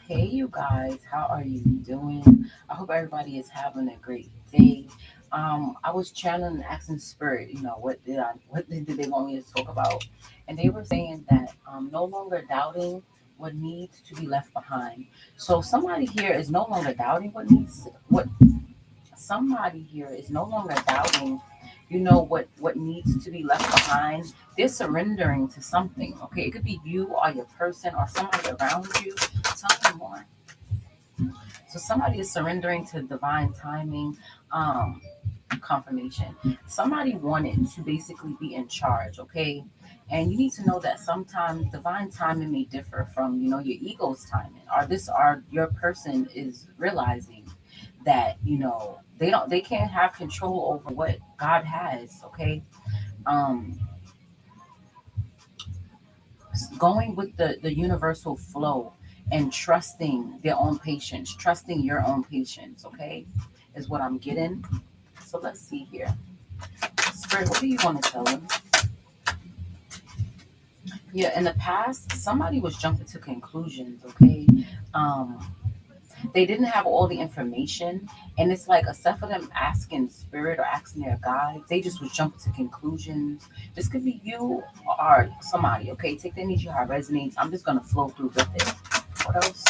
Hey, you guys, how are you doing? I hope everybody is having a great day. I was channeling and asking spirit, what did they want me to talk about? And they were saying that no longer doubting what needs to be left behind. So somebody here is no longer doubting what somebody here is no longer doubting, what needs to be left behind. They're surrendering to something. Okay, it could be you or your person or somebody around you. Tell me more. So somebody is surrendering to divine timing, confirmation. Somebody wanted to basically be in charge, okay? And you need to know that sometimes divine timing may differ from, your ego's timing. Or your person is realizing that, they can't have control over what God has, okay? Um Going with the universal flow and trusting their own patience, trusting your own patience, okay, is what I'm getting. So let's see here. Spirit, what do you want to tell them? Yeah, in the past, somebody was jumping to conclusions, okay? Um, they didn't have all the information, and it's like except for them asking spirit or asking their guides, they just was jumping to conclusions. This could be you or somebody, okay? Take the energy how it resonates. I'm just gonna flow through with it. What else?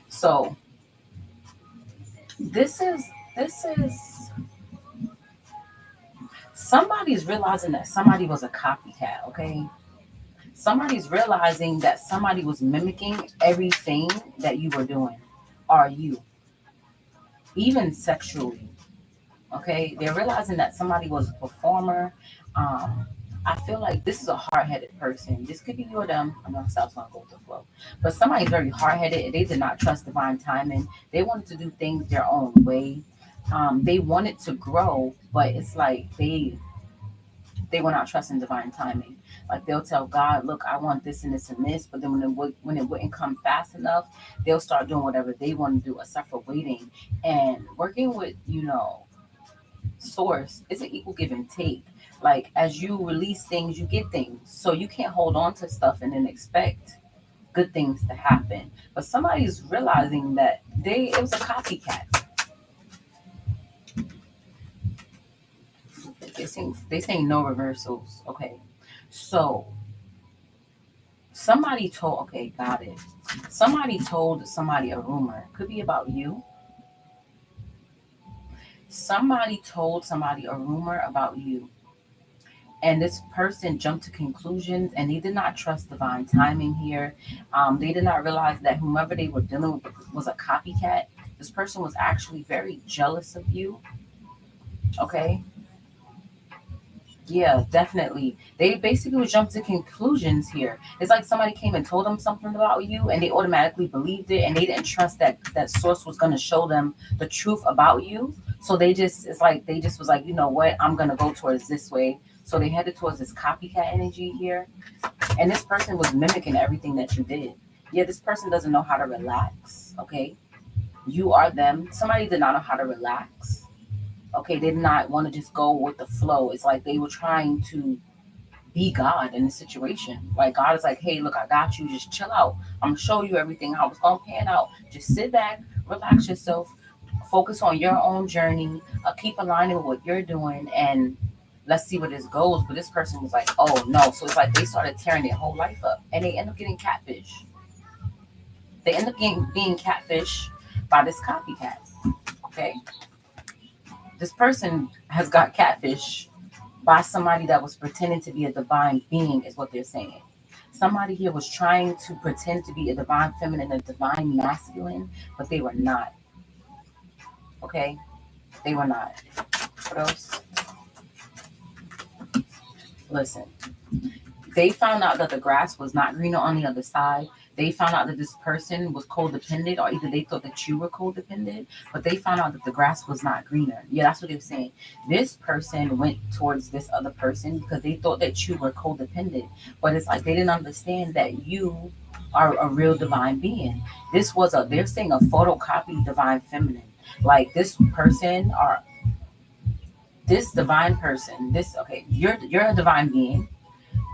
So this is this is somebody's realizing that somebody was a copycat, okay? Somebody's realizing that somebody was mimicking everything that you were doing, or you, even sexually. Okay, they're realizing that somebody was a performer. Um, I feel like this is a hard-headed person. This could be you or them. I'm not gonna go with the flow, but somebody's very hard-headed. They did not trust divine timing. They wanted to do things their own way. They wanted to grow, but it's like they were not trusting divine timing. Like they'll tell God, "Look, I want this and this and this," but then when it wouldn't come fast enough, they'll start doing whatever they want to do, except for waiting and working with source. It's an equal give and take. Like as you release things, you get things. So you can't hold on to stuff and then expect good things to happen. But somebody's realizing that it was a copycat. They saying no reversals. Okay. So somebody told, okay, got it. Somebody told somebody a rumor. Could be about you. Somebody told somebody a rumor about you. And this person jumped to conclusions and they did not trust divine timing here. They did not realize that whomever they were dealing with was a copycat. This person was actually very jealous of you. Okay. Yeah, definitely. They basically would jump to conclusions here. It's like somebody came and told them something about you and they automatically believed it and they didn't trust that that source was going to show them the truth about you. So it's like they just was like, you know what, I'm going to go towards this way. So they headed towards this copycat energy here. And this person was mimicking everything that you did. Yeah, this person doesn't know how to relax. Okay. You are them. Somebody did not know how to relax. Okay, they did not want to just go with the flow. It's like they were trying to be God in the situation. Like God is like, hey, look, I got you. Just chill out. I'm gonna show you everything how it's gonna pan out. Just sit back, relax yourself, focus on your own journey, keep aligning with what you're doing, and let's see where this goes. But this person was like, oh no. So it's like they started tearing their whole life up, and they end up getting catfish. They end up being catfish by this copycat. Okay, this person has got catfish by somebody that was pretending to be a divine being, is what they're saying. Somebody here was trying to pretend to be a divine feminine, a divine masculine, but they were not. Okay? They were not. What else? Listen. They found out that the grass was not greener on the other side. They found out that this person was codependent, or either they thought that you were codependent, but they found out that the grass was not greener. Yeah, that's what they were saying. This person went towards this other person because they thought that you were codependent, but it's like they didn't understand that you are a real divine being. They're saying a photocopy divine feminine. Like this person or this divine person, okay, you're a divine being.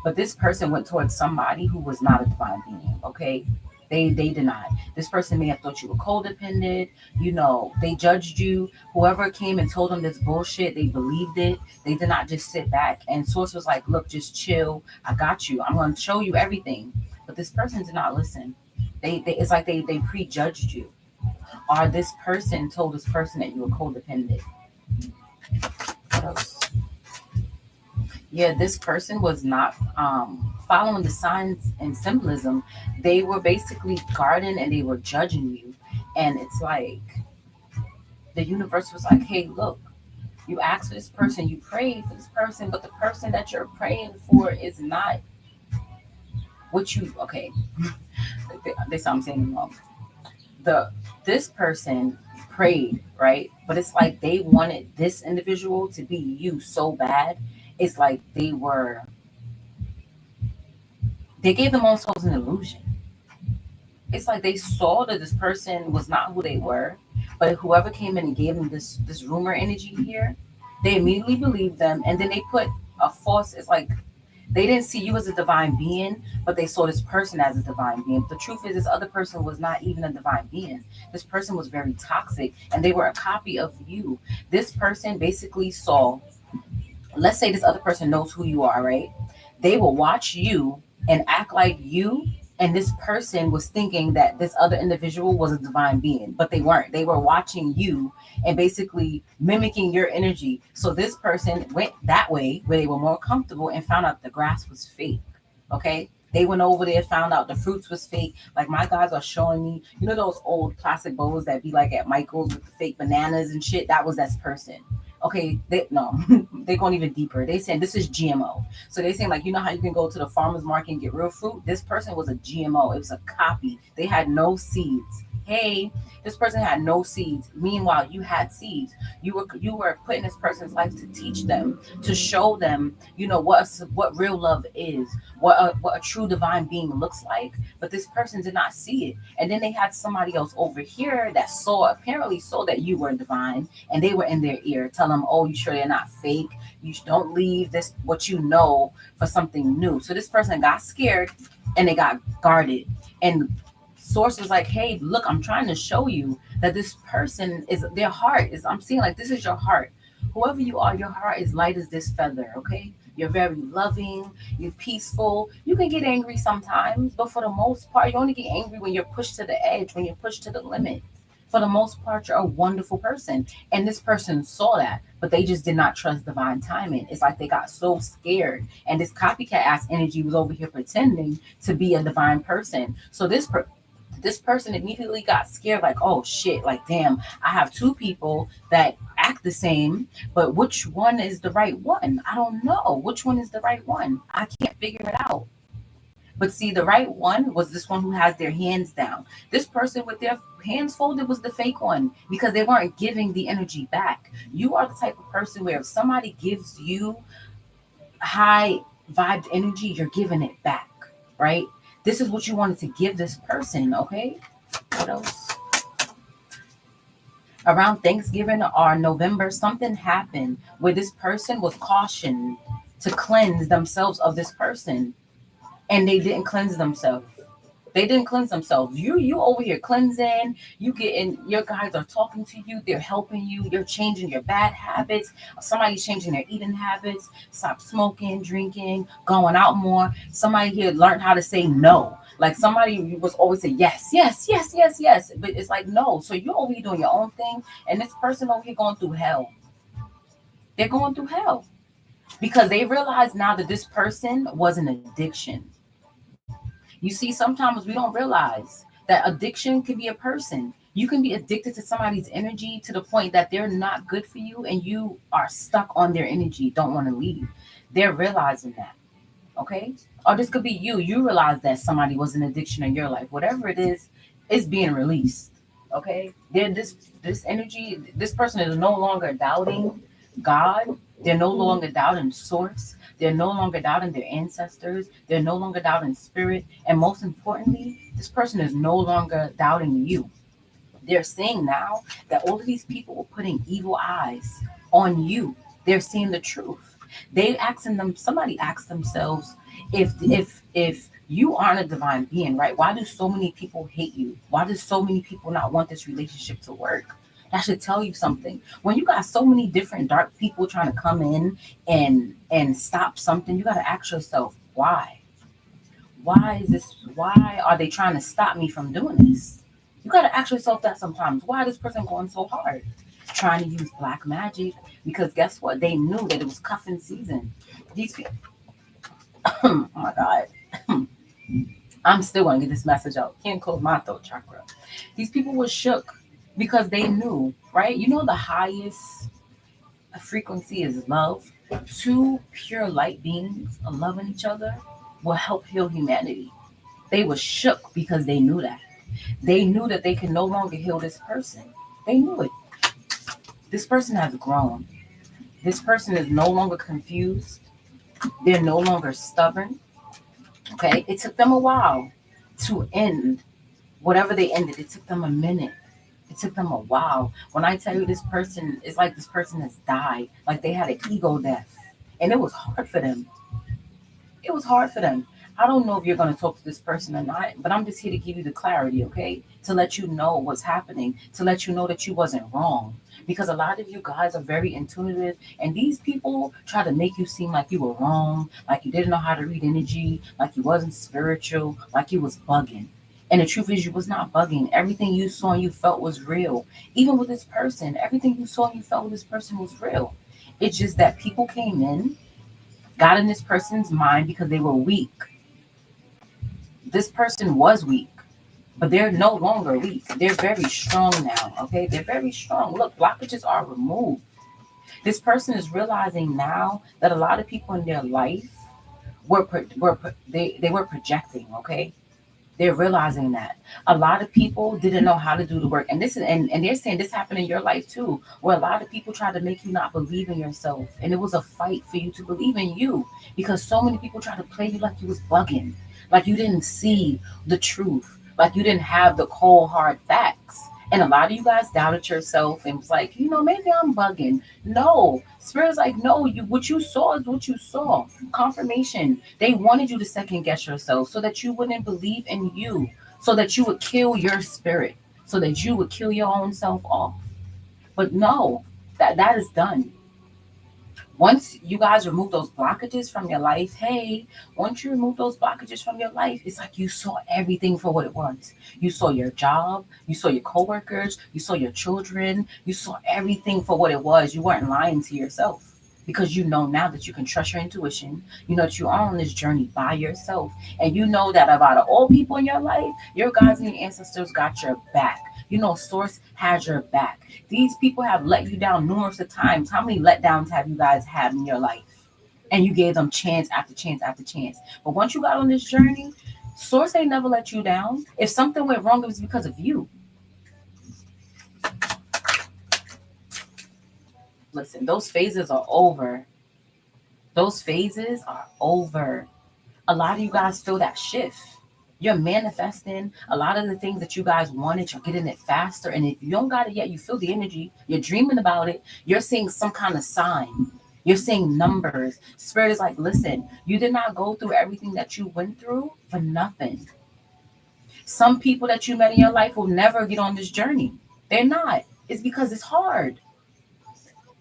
But this person went towards somebody who was not a divine being, okay? They denied. This person may have thought you were codependent, they judged you. Whoever came and told them this bullshit, they believed it. They did not just sit back. And Source was like, look, just chill. I got you. I'm gonna show you everything. But this person did not listen. They it's like they prejudged you. Or this person told this person that you were codependent. What else? Yeah, this person was not following the signs and symbolism. They were basically guarding and they were judging you. And it's like the universe was like, hey, look, you asked for this person, you prayed for this person, but the person that you're praying for is not what you, okay, they sound saying wrong. This person prayed, right? But it's like they wanted this individual to be you so bad. It's like they gave them themselves an illusion. It's like they saw that this person was not who they were, but whoever came in and gave them this rumor energy here, they immediately believed them, and then they put a false. It's like they didn't see you as a divine being, but they saw this person as a divine being. The truth is, this other person was not even a divine being. This person was very toxic, and they were a copy of you. This person basically saw. Let's say this other person knows who you are, right? They will watch you and act like you, and this person was thinking that this other individual was a divine being, but they weren't. They were watching you and basically mimicking your energy. So this person went that way where they were more comfortable and found out the grass was fake. Okay. They went over there, found out the fruits was fake. Like my guys are showing me, those old plastic bowls that be like at Michael's with the fake bananas and shit. That was that person. Okay, they going even deeper. They saying this is GMO. So they saying like, how you can go to the farmer's market and get real fruit. This person was a GMO. It was a copy. They had no seeds. Hey, this person had no seeds. Meanwhile, you had seeds. You were put in this person's life to teach them, to show them, what real love is, what a true divine being looks like. But this person did not see it. And then they had somebody else over here that apparently saw that you were divine, and they were in their ear, tell them, oh, you sure they're not fake? You don't leave this what you know for something new. So this person got scared and they got guarded. And Source was like, hey, look, I'm trying to show you that this person is their heart is, I'm seeing like this is your heart. Whoever you are, your heart is light as this feather, okay? You're very loving, you're peaceful. You can get angry sometimes, but for the most part, you only get angry when you're pushed to the edge, when you're pushed to the limit. For the most part, you're a wonderful person. And this person saw that, but they just did not trust divine timing. It's like they got so scared. And this copycat ass energy was over here pretending to be a divine person. So this person immediately got scared, like, oh shit, like, damn, I have two people that act the same, but which one is the right one? I don't know. Which one is the right one? I can't figure it out. But see, the right one was this one who has their hands down. This person with their hands folded was the fake one because they weren't giving the energy back. You are the type of person where if somebody gives you high vibed energy, you're giving it back, right? This is what you wanted to give this person, okay? What else? Around Thanksgiving or November, something happened where this person was cautioned to cleanse themselves of this person, and they didn't cleanse themselves. They didn't cleanse themselves. You over here cleansing. You getting, your guys are talking to you. They're helping you. You're changing your bad habits. Somebody's changing their eating habits. Stop smoking, drinking, going out more. Somebody here learned how to say no. Like somebody was always say yes, yes, yes, yes, yes. But it's like no. So you're over here doing your own thing, and this person over here going through hell. They're going through hell because they realize now that this person was an addiction. You see, sometimes we don't realize that addiction can be a person. You can be addicted to somebody's energy to the point that they're not good for you and you are stuck on their energy, don't want to leave. They're realizing that, okay? Or this could be you. You realize that somebody was an addiction in your life. Whatever it is, it's being released, okay? This energy, this person is no longer doubting God. They're no longer doubting source. They're no longer doubting their ancestors. They're no longer doubting spirit. And most importantly, this person is no longer doubting you. They're seeing now that all of these people were putting evil eyes on you. They're seeing the truth. Somebody asked themselves, if you aren't a divine being, right? Why do so many people hate you? Why do so many people not want this relationship to work? That should tell you something. When you got so many different dark people trying to come in and stop something, you got to ask yourself, why? Why are they trying to stop me from doing this? You got to ask yourself that sometimes. Why is this person going so hard? Trying to use black magic, because guess what? They knew that it was cuffing season. These people, oh my God. I'm still going to get this message out. Can't close my throat chakra. These people were shook because they knew, right? You know, the highest frequency is love. Two pure light beings are loving each other will help heal humanity. They were shook because they knew that. They knew that they can no longer heal this person. They knew it. This person has grown. This person is no longer confused. They're no longer stubborn. Okay? It took them a while to end whatever they ended. It took them a minute. It took them a while. When I tell you this person, it's like this person has died. Like they had an ego death. And it was hard for them. It was hard for them. I don't know if you're going to talk to this person or not, but I'm just here to give you the clarity, okay? To let you know what's happening, to let you know that you wasn't wrong. Because a lot of you guys are very intuitive, and these people try to make you seem like you were wrong, like you didn't know how to read energy, like you wasn't spiritual, like you was bugging. And the truth is, you was not bugging. Everything you saw and you felt was real. Even with this person, everything you saw and you felt with this person was real. It's just that people came in, got in this person's mind because they were weak. This person was weak, but they're no longer weak. They're very strong now, okay? They're very strong. Look, blockages are removed. This person is realizing now that a lot of people in their life they were projecting, okay? They're realizing that a lot of people didn't know how to do the work, and and they're saying this happened in your life too, where a lot of people tried to make you not believe in yourself, and it was a fight for you to believe in you, because so many people tried to play you like you was bugging, like you didn't see the truth, like you didn't have the cold hard facts. And a lot of you guys doubted yourself and was like, maybe I'm bugging. No, spirit's like, no, what you saw is what you saw. Confirmation. They wanted you to second guess yourself so that you wouldn't believe in you, so that you would kill your spirit, so that you would kill your own self off. But no, that is done. Once you guys remove those blockages from your life, hey, once you remove those blockages from your life, it's like you saw everything for what it was. You saw your job, you saw your coworkers, you saw your children, you saw everything for what it was. You weren't lying to yourself, because you know now that you can trust your intuition. You know that you are on this journey by yourself. And you know that about all people in your life, your guides and your ancestors got your back. Source has your back. These people have let you down numerous of times. How many letdowns have you guys had in your life? And you gave them chance after chance after chance. But once you got on this journey, Source ain't never let you down. If something went wrong, it was because of you. Listen, those phases are over. Those phases are over. A lot of you guys feel that shift. You're manifesting a lot of the things that you guys wanted. You're getting it faster. And if you don't got it yet, you feel the energy. You're dreaming about it. You're seeing some kind of sign. You're seeing numbers. Spirit is like, listen, you did not go through everything that you went through for nothing. Some people that you met in your life will never get on this journey. They're not. It's because it's hard.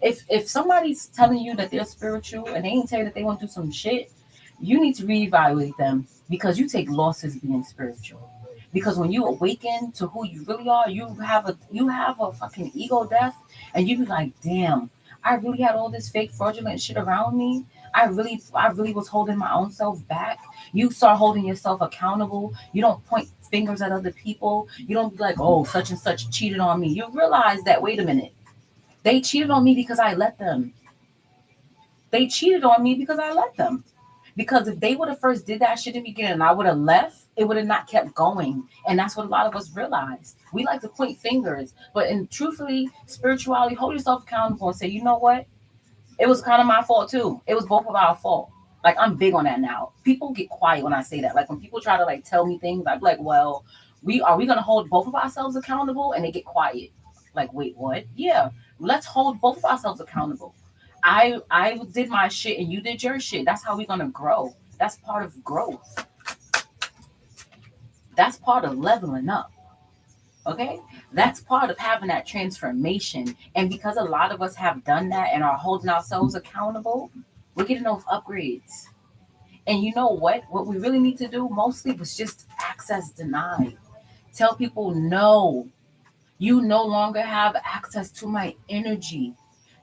If somebody's telling you that they're spiritual and they ain't tell you that they want to do some shit, you need to reevaluate them, because you take losses being spiritual. Because when you awaken to who you really are, you have a fucking ego death, and you be like, damn, I really had all this fake fraudulent shit around me. I really was holding my own self back. You start holding yourself accountable. You don't point fingers at other people. You don't be like, oh, such and such cheated on me. You realize that, wait a minute, they cheated on me because I let them. They cheated on me because I let them. Because if they would have first did that shit in the beginning and I would have left, it would have not kept going. And that's what a lot of us realize. We like to point fingers. But truthfully, spirituality, hold yourself accountable and say, you know what? It was kind of my fault too. It was both of our fault. Like, I'm big on that now. People get quiet when I say that. Like, when people try to like tell me things, I'm like, well, we gonna hold both of ourselves accountable? And they get quiet. Like, wait, what? Yeah, let's hold both of ourselves accountable. I did my shit and you did your shit. That's how we're gonna grow. That's part of growth. That's part of leveling up. Okay? That's part of having that transformation. And because a lot of us have done that and are holding ourselves accountable, we're getting those upgrades. And you know what? What we really need to do mostly was just access denied. Tell people no. You no longer have access to my energy.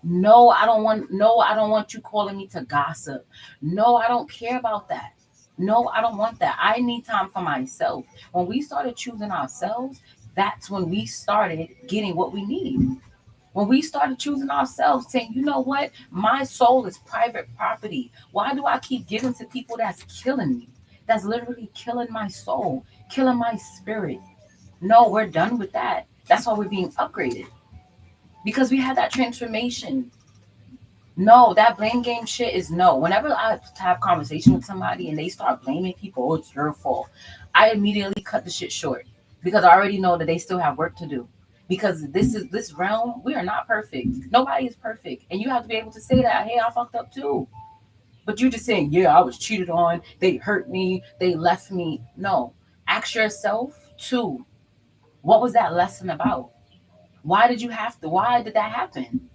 No, I don't want you calling me to gossip. No, I don't care about that. No, I don't want that. I need time for myself. When we started choosing ourselves, that's when we started getting what we need. When we started choosing ourselves, saying, you know what, my soul is private property. Why do I keep giving to people that's killing me? That's literally killing my soul, killing my spirit. No, we're done with that. That's why we're being upgraded because we had that transformation. No, that blame game shit is no. Whenever I have conversation with somebody and they start blaming people, oh, it's your fault, I immediately cut the shit short because I already know that they still have work to do. Because this realm, we are not perfect. Nobody is perfect, and you have to be able to say that. Hey, I fucked up too. But you're just saying, yeah, I was cheated on. They hurt me. They left me. No, ask yourself too. What was that lesson about? Why did you have to? Why did that happen?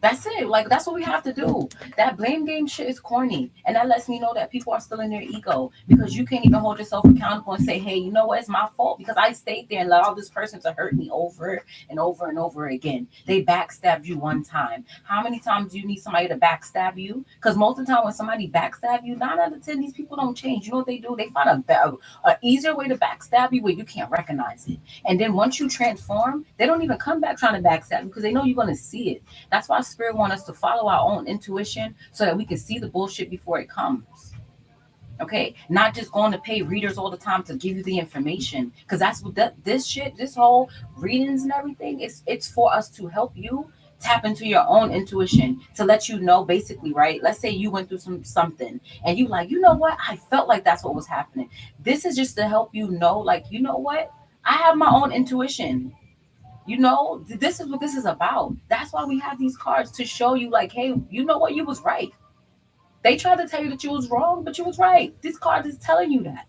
That's it. Like that's what we have to do. That blame game shit is corny, and that lets me know that people are still in their ego because you can't even hold yourself accountable and say, "Hey, you know what? It's my fault because I stayed there and allowed this person to hurt me over and over and over again. They backstabbed you one time. How many times do you need somebody to backstab you? Because most of the time when somebody backstab you, 9 out of 10 these people don't change. You know what they do? They find a easier way to backstab you where you can't recognize it. And then once you transform, they don't even come back trying to backstab you because they know you're gonna see it. That's why Spirit wants us to follow our own intuition so that we can see the bullshit before it comes. Okay, not just going to pay readers all the time to give you the information because that's what this shit, this whole readings and everything. It's for us to help you tap into your own intuition to let you know basically, right? Let's say you went through something and you like, you know what? I felt like that's what was happening. This is just to help you know, like, you know what? I have my own intuition. You know, this is what this is about. That's why we have these cards to show you, like, hey, you know what? You was right. They tried to tell you that you was wrong, but you was right. This card is telling you that.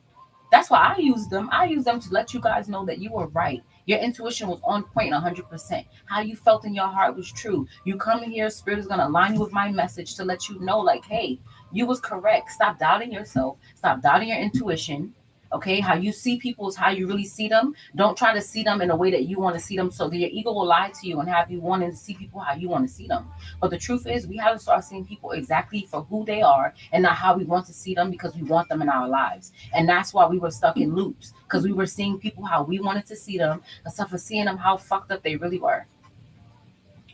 That's why I use them. I use them to let you guys know that you were right. Your intuition was on point 100%. How you felt in your heart was true. You come in here, Spirit is going to align you with my message to let you know, like, hey, you was correct. Stop doubting yourself. Stop doubting your intuition. Okay, how you see people is how you really see them. Don't try to see them in a way that you want to see them, so that your ego will lie to you and have you wanting to see people how you want to see them. But the truth is, we have to start seeing people exactly for who they are and not how we want to see them because we want them in our lives. And that's why we were stuck in loops because we were seeing people how we wanted to see them instead of seeing them how fucked up they really were.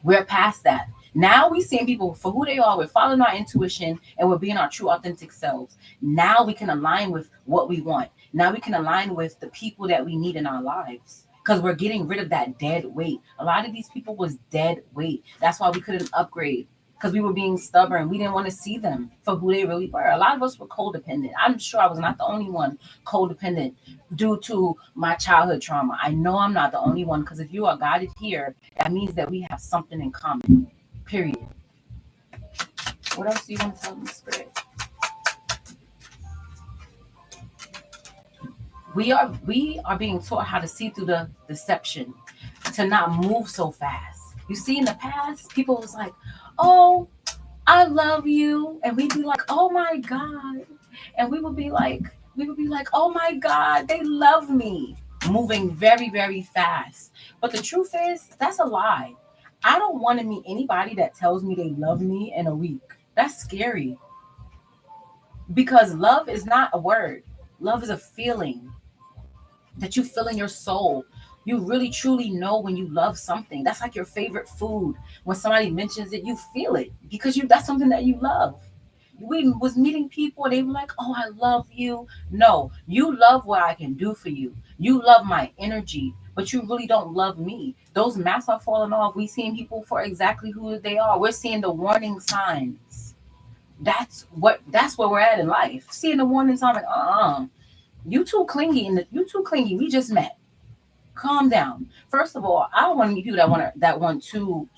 We're past that. Now we seeing people for who they are. We're following our intuition and we're being our true authentic selves. Now we can align with what we want. Now we can align with the people that we need in our lives. Because we're getting rid of that dead weight. A lot of these people was dead weight. That's why we couldn't upgrade. Because we were being stubborn. We didn't want to see them for who they really were. A lot of us were codependent. I'm sure I was not the only one codependent due to my childhood trauma. I know I'm not the only one because if you are guided here, that means that we have something in common. Period. What else do you want to tell me, Spirit? We are being taught how to see through the deception, to not move so fast. You see, in the past, people was like, "Oh, I love you," and we'd be like, "Oh my God," and we would be like, "Oh my God, they love me," moving very, very fast. But the truth is, that's a lie. I don't want to meet anybody that tells me they love me in a week. That's scary because love is not a word. Love is a feeling that you feel in your soul. You really truly know when you love something. That's like your favorite food. When somebody mentions it, you feel it because that's something that you love. We was meeting people and they were like, "Oh, I love you." No, you love what I can do for you. You love my energy, but you really don't love me. Those masks are falling off. We seeing people for exactly who they are. We're seeing the warning signs. That's where we're at in life. Seeing the warning sign, like, you too clingy, and you too clingy. We just met. Calm down. First of all, I don't want to meet people that want to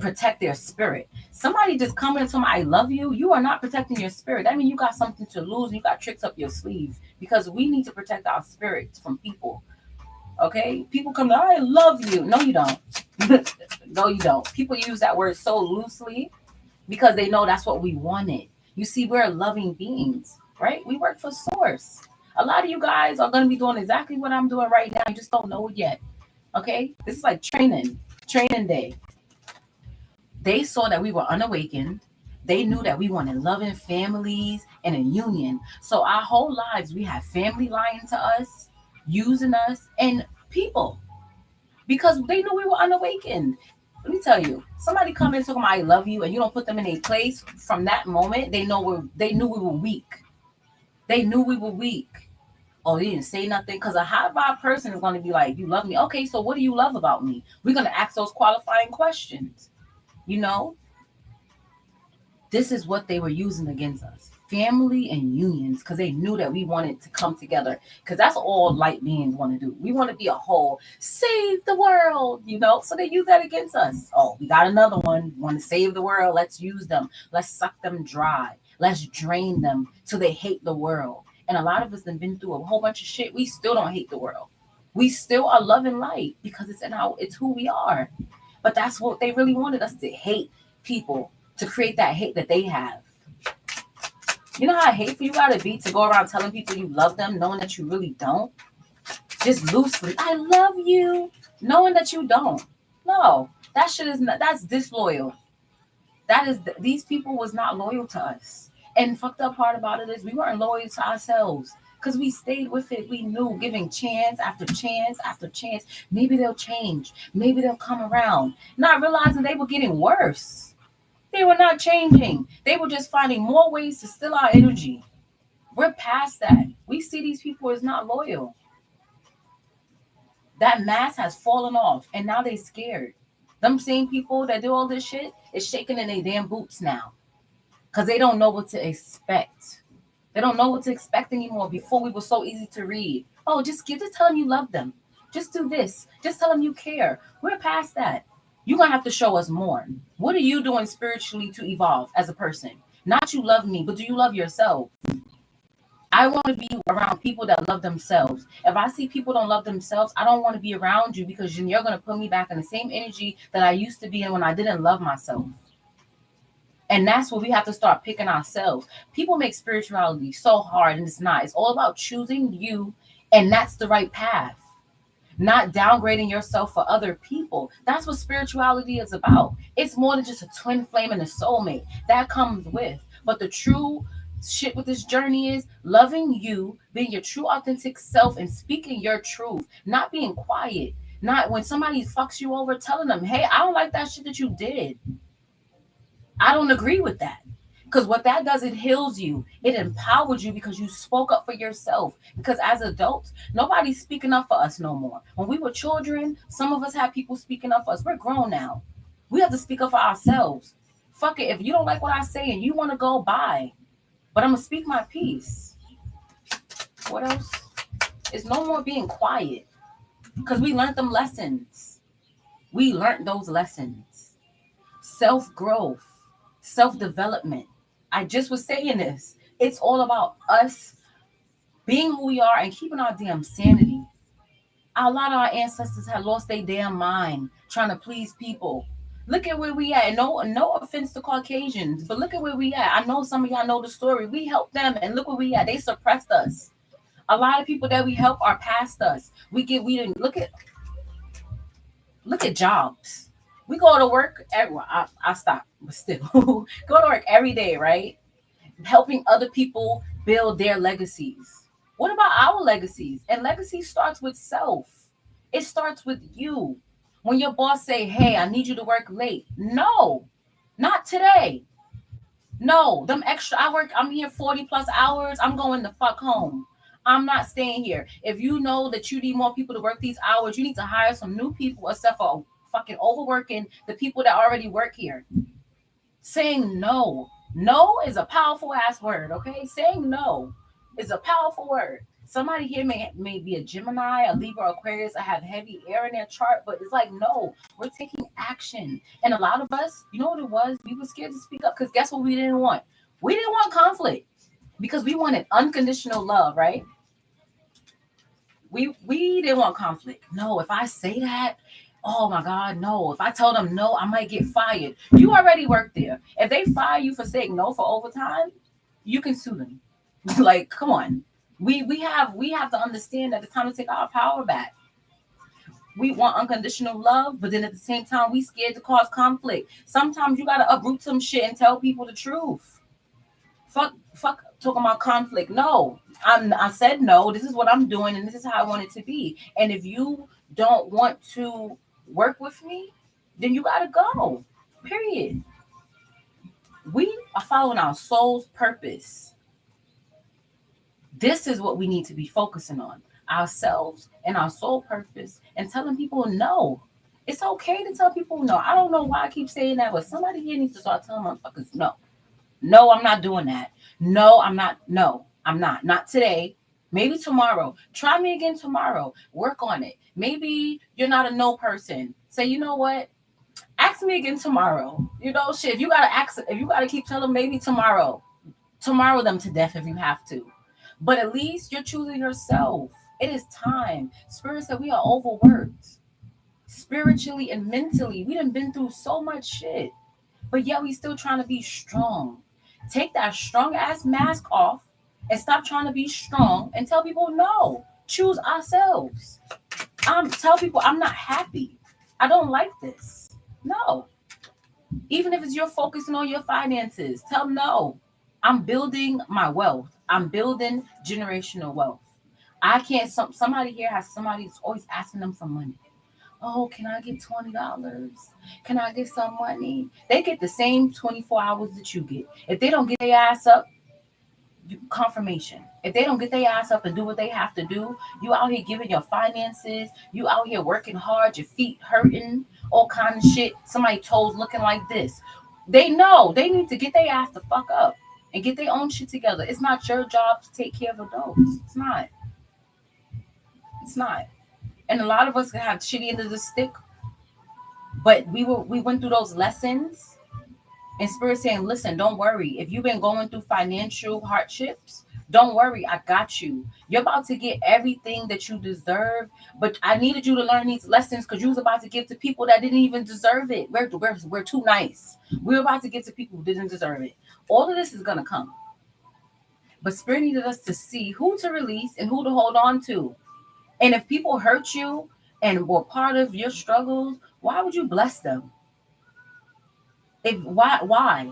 protect their spirit. Somebody just coming and telling me I love you, you are not protecting your spirit. That means you got something to lose and you got tricks up your sleeve, because we need to protect our spirits from people. Okay? People come to, I love you. No, you don't. No, you don't. People use that word so loosely because they know that's what we wanted. You see, we're loving beings, right? We work for source. A lot of you guys are going to be doing exactly what I'm doing right now. You just don't know it yet. Okay? This is like training day. They saw that we were unawakened. They knew that we wanted loving families and a union. So our whole lives, we had family lying to us, using us, and people, because they knew we were unawakened. Let me tell you, somebody come in talking about I love you, and you don't put them in a place. From that moment, they knew we were weak. They knew we were weak. Oh, they didn't say nothing, because a high vibe person is going to be like, you love me. Okay, so what do you love about me? We're going to ask those qualifying questions. You know, this is what they were using against us. Family and unions, because they knew that we wanted to come together, because that's all light beings want to do. We want to be a whole, save the world, you know. So they use that against us. Oh, we got another one. Want to save the world? Let's use them. Let's suck them dry. Let's drain them till they hate the world. And a lot of us have been through a whole bunch of shit. We still don't hate the world. We still are loving light, because it's who we are. But that's what they really wanted us to hate people, to create that hate that they have. You know how hateful you gotta be to go around telling people you love them, knowing that you really don't? Just loosely, I love you, knowing that you don't. No, that shit is not, that's disloyal. These people was not loyal to us. And fucked up part about it is we weren't loyal to ourselves. Because we stayed with it. We knew, giving chance after chance after chance. Maybe they'll change. Maybe they'll come around. Not realizing they were getting worse. They were not changing. They were just finding more ways to steal our energy. We're past that. We see these people as not loyal. That mask has fallen off, and now they scared. Them same people that do all this shit is shaking in their damn boots now, because they don't know what to expect. They don't know what to expect anymore. Before, we were so easy to read. Oh, just tell them you love them. Just do this. Just tell them you care. We're past that. You're going to have to show us more. What are you doing spiritually to evolve as a person? Not you love me, but do you love yourself? I want to be around people that love themselves. If I see people don't love themselves, I don't want to be around you, because you're going to put me back in the same energy that I used to be in when I didn't love myself. And that's what we have to start picking ourselves. People make spirituality so hard, and it's not. It's all about choosing you, and that's the right path. Not downgrading yourself for other people. That's what spirituality is about. It's more than just a twin flame and a soulmate. That comes with. But the true shit with this journey is loving you, being your true authentic self, and speaking your truth. Not being quiet. Not when somebody fucks you over, telling them, hey, I don't like that shit that you did. I don't agree with that. Because what that does, it heals you. It empowers you, because you spoke up for yourself. Because as adults, nobody's speaking up for us no more. When we were children, some of us had people speaking up for us. We're grown now. We have to speak up for ourselves. Fuck it. If you don't like what I say and you want to go, bye. But I'm going to speak my piece. What else? It's no more being quiet. Because we learned them lessons. We learned those lessons. Self-growth. Self-development. I just was saying this. It's all about us being who we are and keeping our damn sanity. A lot of our ancestors had lost their damn mind trying to please people. Look at where we at. No offense to Caucasians, but look at where we at. I know some of y'all know the story. We helped them, and look where we at. They suppressed us. A lot of people that we help are past us. We didn't look at jobs. We go to work I stop, but still go to work every day, right? Helping other people build their legacies. What about our legacies? And legacy starts with self. It starts with you. When your boss say, hey, I need you to work late. No, not today. No, I'm here 40 plus hours. I'm going the fuck home. I'm not staying here. If you know that you need more people to work these hours, you need to hire some new people, except for fucking overworking the people that already work here. Saying no. No is a powerful ass word, okay? Saying no is a powerful word. Somebody here may be a Gemini, a Libra, Aquarius, or have heavy air in their chart, but it's like, no, we're taking action. And a lot of us, you know what it was? We were scared to speak up because guess what we didn't want? We didn't want conflict because we wanted unconditional love, right? We didn't want conflict. No, if I say that, oh my God, no. If I tell them no, I might get fired. You already work there. If they fire you for saying no for overtime, you can sue them. Like, come on. We have to understand that it's time to take our power back. We want unconditional love, but then at the same time, we scared to cause conflict. Sometimes you gotta uproot some shit and tell people the truth. Fuck talking about conflict. No, I said no. This is what I'm doing, and this is how I want it to be. And if you don't want to work with me, then you gotta go. Period. We are following our soul's purpose. This is what we need to be focusing on. Ourselves and our soul purpose, and telling people no. It's okay to tell people no. I don't know why I keep saying that, but somebody here needs to start telling motherfuckers no. No, I'm not doing that. No, I'm not. No, I'm not. Not today. Maybe tomorrow. Try me again tomorrow. Work on it. Maybe you're not a no person. Say, you know what? Ask me again tomorrow. You know, shit. If you gotta keep telling them maybe tomorrow. Tomorrow them to death if you have to. But at least you're choosing yourself. It is time. Spirit said we are overworked. Spiritually and mentally. We done been through so much shit. But yet we still trying to be strong. Take that strong ass mask off and stop trying to be strong and tell people no. Choose ourselves. Tell people I'm not happy. I don't like this. No. Even if it's you're focusing on your finances, tell them no. I'm building my wealth. I'm building generational wealth. I can't. Somebody here has somebody that's always asking them for money. Oh, can I get $20? Can I get some money? They get the same 24 hours that you get. If they don't get their ass up, confirmation. If they don't get their ass up and do what they have to do, you out here giving your finances, you out here working hard, your feet hurting, all kind of shit. Somebody toes looking like this. They know they need to get their ass the fuck up and get their own shit together. It's not your job to take care of adults. It's not. It's not. And a lot of us have shitty end of the stick, but we went through those lessons. And Spirit saying, listen, don't worry. If you've been going through financial hardships, don't worry. I got you. You're about to get everything that you deserve. But I needed you to learn these lessons because you was about to give to people that didn't even deserve it. We're too nice. We're about to give to people who didn't deserve it. All of this is going to come. But Spirit needed us to see who to release and who to hold on to. And if people hurt you and were part of your struggles, why would you bless them? Why?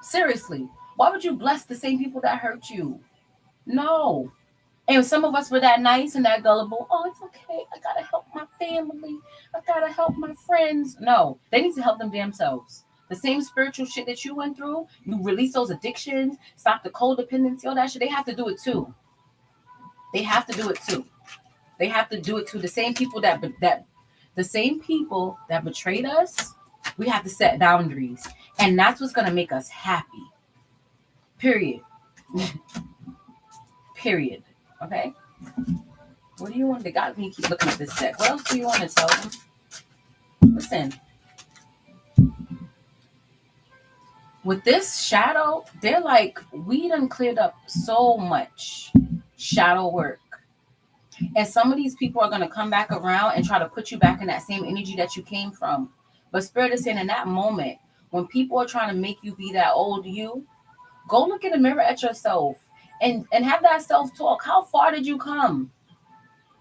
Seriously, why would you bless the same people that hurt you? No. And some of us were that nice and that gullible. Oh, it's okay. I gotta help my family. I gotta help my friends. No, they need to help them damn selves. The same spiritual shit that you went through, you release those addictions, stop the codependency, all that shit. They have to do it too. They have to do it too. They have to do it too. The same people that betrayed us, we have to set boundaries. And that's what's going to make us happy. Period. Period. Okay? What do you want? They got me keep looking at this deck. What else do you want to tell them? Listen. With this shadow, they're like, we done cleared up so much shadow work. And some of these people are going to come back around and try to put you back in that same energy that you came from. But Spirit is saying in that moment, when people are trying to make you be that old you, go look in the mirror at yourself and have that self-talk. How far did you come?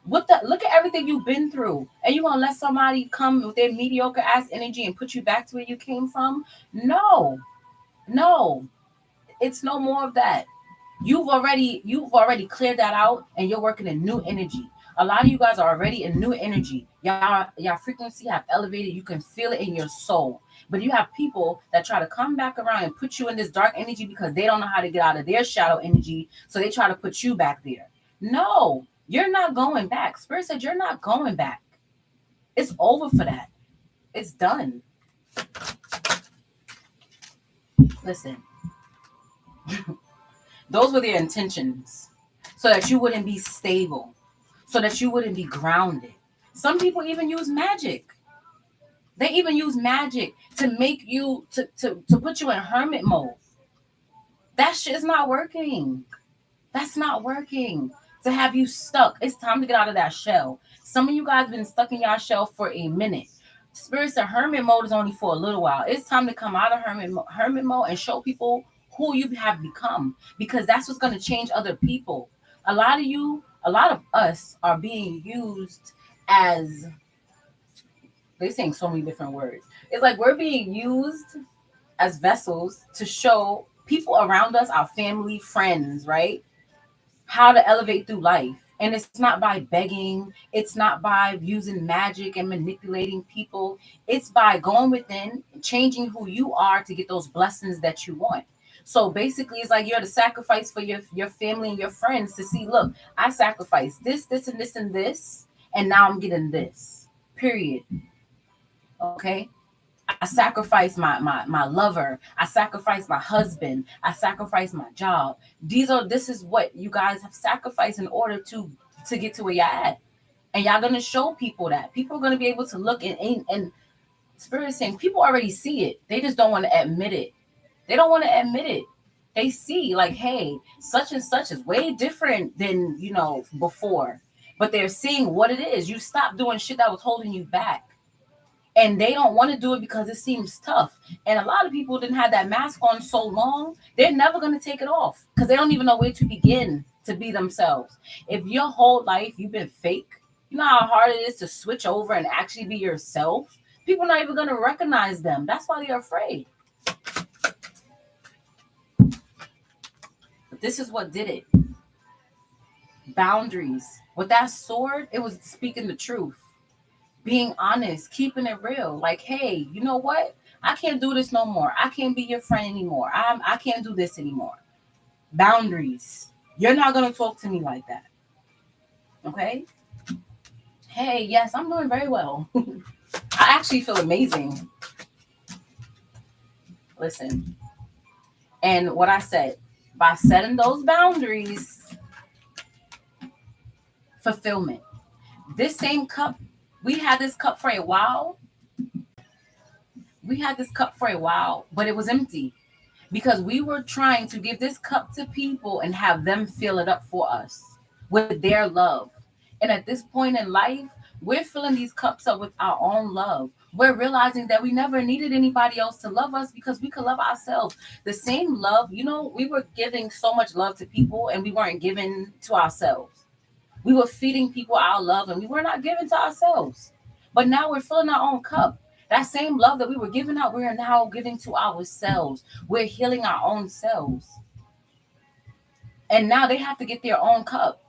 Look at everything you've been through. And you going to let somebody come with their mediocre ass energy and put you back to where you came from? No. It's no more of that. You've already cleared that out and you're working in new energy. A lot of you guys are already in new energy. Y'all frequency have elevated. You can feel it in your soul. But you have people that try to come back around and put you in this dark energy because they don't know how to get out of their shadow energy. So they try to put you back there. No, you're not going back. Spirit said you're not going back. It's over for that. It's done. Listen. Those were their intentions. so that you wouldn't be stable, so that you wouldn't be grounded. Some people even use magic. They even use magic to make you to put you in hermit mode. That shit is not working. That's not working. To have you stuck. It's time to get out of that shell. Some of you guys been stuck in your shell for a minute. Spirit said hermit mode is only for a little while. It's time to come out of hermit mode and show people who you have become, because that's what's going to change other people. A lot of us are being used as, they're saying so many different words. It's like we're being used as vessels to show people around us, our family, friends, right? How to elevate through life. And it's not by begging, it's not by using magic and manipulating people. It's by going within, changing who you are to get those blessings that you want. So basically, it's like you're the sacrifice for your family and your friends to see, look, I sacrificed this, this, and this, and this, and now I'm getting this. Period. Okay? I sacrificed my lover. I sacrificed my husband. I sacrificed my job. This is what you guys have sacrificed in order to get to where you're at. And y'all gonna show people that. People are gonna be able to look and Spirit is saying people already see it. They just don't want to admit it. They don't want to admit it. They see like, hey, such and such is way different than before. But they're seeing what it is. You stopped doing shit that was holding you back. And they don't want to do it because it seems tough. And a lot of people didn't have that mask on so long, they're never going to take it off because they don't even know where to begin to be themselves. If your whole life you've been fake, you know how hard it is to switch over and actually be yourself? People are not even going to recognize them. That's why they're afraid. But this is what did it. Boundaries. With that sword, it was speaking the truth. Being honest, keeping it real. Like, hey, you know what? I can't do this no more. I can't be your friend anymore. I can't do this anymore. Boundaries. You're not going to talk to me like that. Okay? Hey, yes, I'm doing very well. I actually feel amazing. Listen. And what I said, by setting those boundaries, fulfillment. This same cup, we had this cup for a while. But it was empty because we were trying to give this cup to people and have them fill it up for us with their love. And at this point in life, we're filling these cups up with our own love. We're realizing that we never needed anybody else to love us because we could love ourselves. The same love, we were giving so much love to people and we weren't giving to ourselves. We were feeding people our love and we were not giving to ourselves. But now we're filling our own cup. That same love that we were giving out, we are now giving to ourselves. We're healing our own selves. And now they have to get their own cup.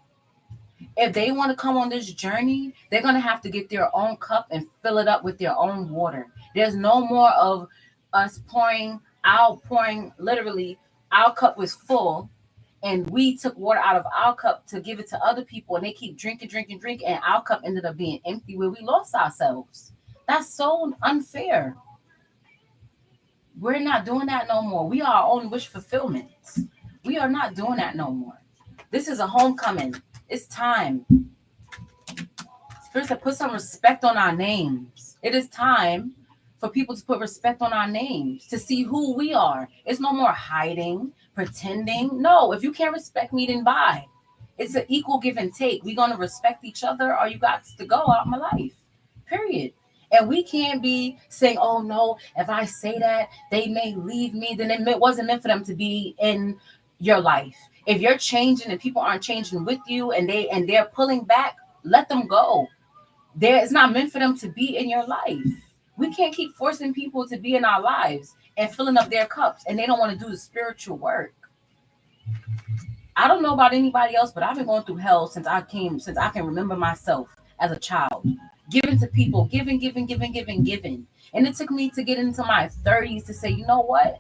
If they want to come on this journey, they're going to have to get their own cup and fill it up with their own water. There's no more of us pouring, literally, our cup was full and we took water out of our cup to give it to other people and they keep drinking, and our cup ended up being empty where we lost ourselves. That's so unfair. We're not doing that no more. We are our own wish fulfillment. We are not doing that no more. This is a homecoming. It's time. Spirit said, put some respect on our names. It is time for people to put respect on our names, to see who we are. It's no more hiding, pretending. No, if you can't respect me, then bye. It's an equal give and take. We're going to respect each other or you got to go out of my life. Period. And we can't be saying, oh no, if I say that, they may leave me. Then it wasn't meant for them to be in your life. If you're changing and people aren't changing with you and they're pulling back, let them go. It's not meant for them to be in your life. We can't keep forcing people to be in our lives and filling up their cups and they don't want to do the spiritual work. I don't know about anybody else, but I've been going through hell since I can remember myself as a child. Giving to people, giving. And it took me to get into my 30s to say, you know what?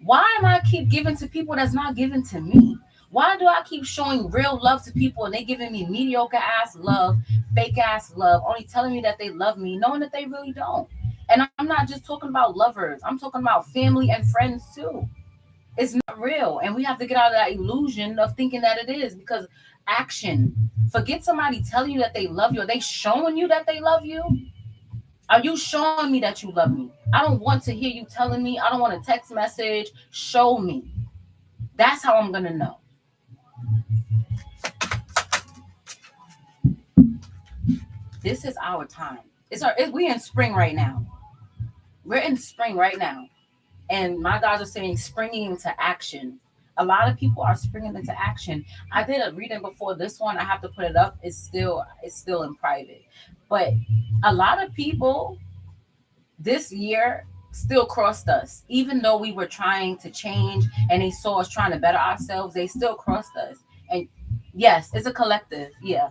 Why am I keep giving to people that's not giving to me? Why do I keep showing real love to people and they giving me mediocre ass love, fake ass love, only telling me that they love me, knowing that they really don't? And I'm not just talking about lovers. I'm talking about family and friends too. It's not real. And we have to get out of that illusion of thinking that it is, because action. Forget somebody telling you that they love you. Are they showing you that they love you? Are you showing me that you love me? I don't want to hear you telling me. I don't want a text message. Show me. That's how I'm going to know. This is our time. We're in spring right now. We're in spring right now. And my guys are saying springing into action. A lot of people are springing into action. I did a reading before this one. I have to put it up. It's still in private. But a lot of people this year still crossed us. Even though we were trying to change and they saw us trying to better ourselves, they still crossed us. And yes, it's a collective. Yeah.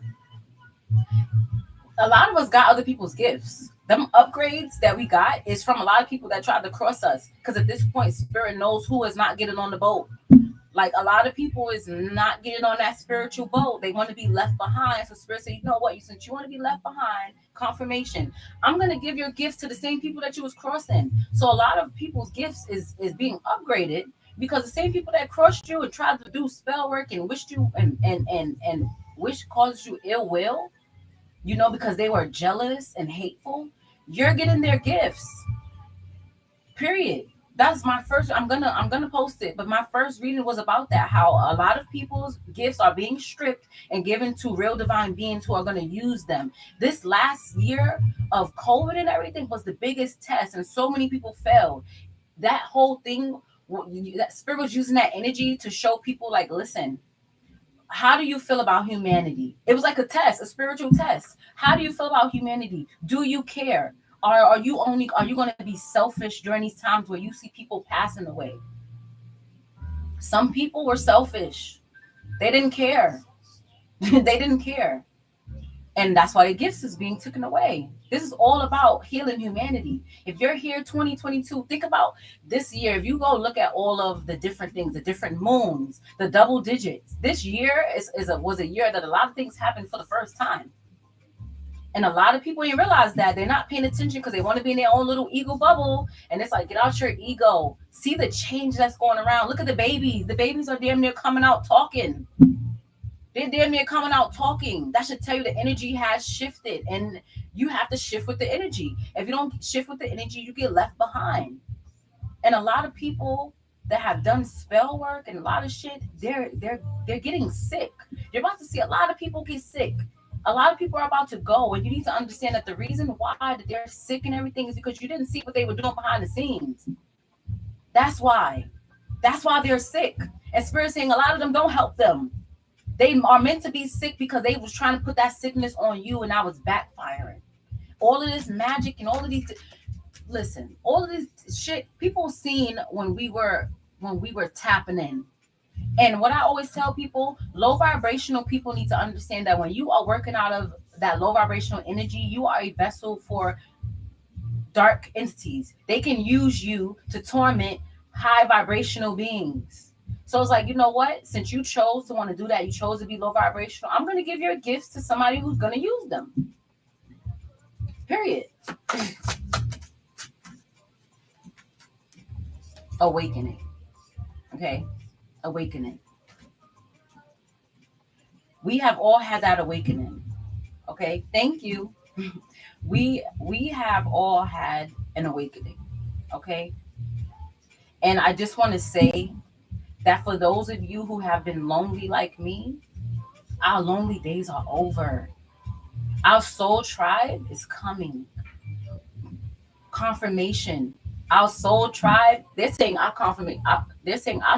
A lot of us got other people's gifts. Them upgrades that we got is from a lot of people that tried to cross us. Because at this point, spirit knows who is not getting on the boat. Like, a lot of people is not getting on that spiritual boat. They want to be left behind. So spirit say, you know what? Since you want to be left behind, confirmation. I'm going to give your gifts to the same people that you was crossing. So a lot of people's gifts is being upgraded because the same people that crossed you and tried to do spell work and wished you and wish caused you ill will, because they were jealous and hateful, you're getting their gifts. Period. That's my first. I'm gonna post it. But my first reading was about that. How a lot of people's gifts are being stripped and given to real divine beings who are gonna use them. This last year of COVID and everything was the biggest test, and so many people failed. That whole thing, that spirit was using that energy to show people, like, listen, how do you feel about humanity? It was like a test, a spiritual test. How do you feel about humanity? Do you care? Are you going to be selfish during these times where you see people passing away? Some people were selfish. They didn't care. They didn't care. And that's why the gifts is being taken away. This is all about healing humanity. If you're here 2022, think about this year. If you go look at all of the different things, the different moons, the double digits, this year was a year that a lot of things happened for the first time. And a lot of people didn't realize that. They're not paying attention because they want to be in their own little ego bubble. And it's like, get out your ego. See the change that's going around. Look at the babies. The babies are damn near coming out talking. They're damn near coming out talking. That should tell you the energy has shifted. And you have to shift with the energy. If you don't shift with the energy, you get left behind. And a lot of people that have done spell work and a lot of shit, they're getting sick. You're about to see a lot of people get sick. A lot of people are about to go, and you need to understand that the reason why that they're sick and everything is because you didn't see what they were doing behind the scenes. That's why. That's why they're sick. And Spirit's saying a lot of them don't help them. They are meant to be sick because they was trying to put that sickness on you, and that was backfiring. All of this magic and all of these, listen, all of this shit people seen when we were tapping in. And what I always tell people, low vibrational people need to understand that when you are working out of that low vibrational energy, you are a vessel for dark entities. They can use you to torment high vibrational beings. So it's like, you know what? Since you chose to want to do that, you chose to be low vibrational, I'm going to give your gifts to somebody who's going to use them. Period. Awakening. Okay? Awakening. We have all had that awakening. Okay? Thank you. We have all had an awakening. Okay? And I just want to say that for those of you who have been lonely like me, our lonely days are over. Our soul tribe is coming. Confirmation. Our soul tribe, they're saying our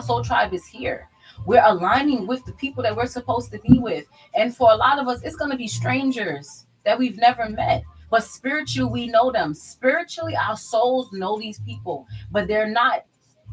soul tribe is here. We're aligning with the people that we're supposed to be with. And for a lot of us, it's going to be strangers that we've never met. But spiritually, we know them. Spiritually, our souls know these people, but they're not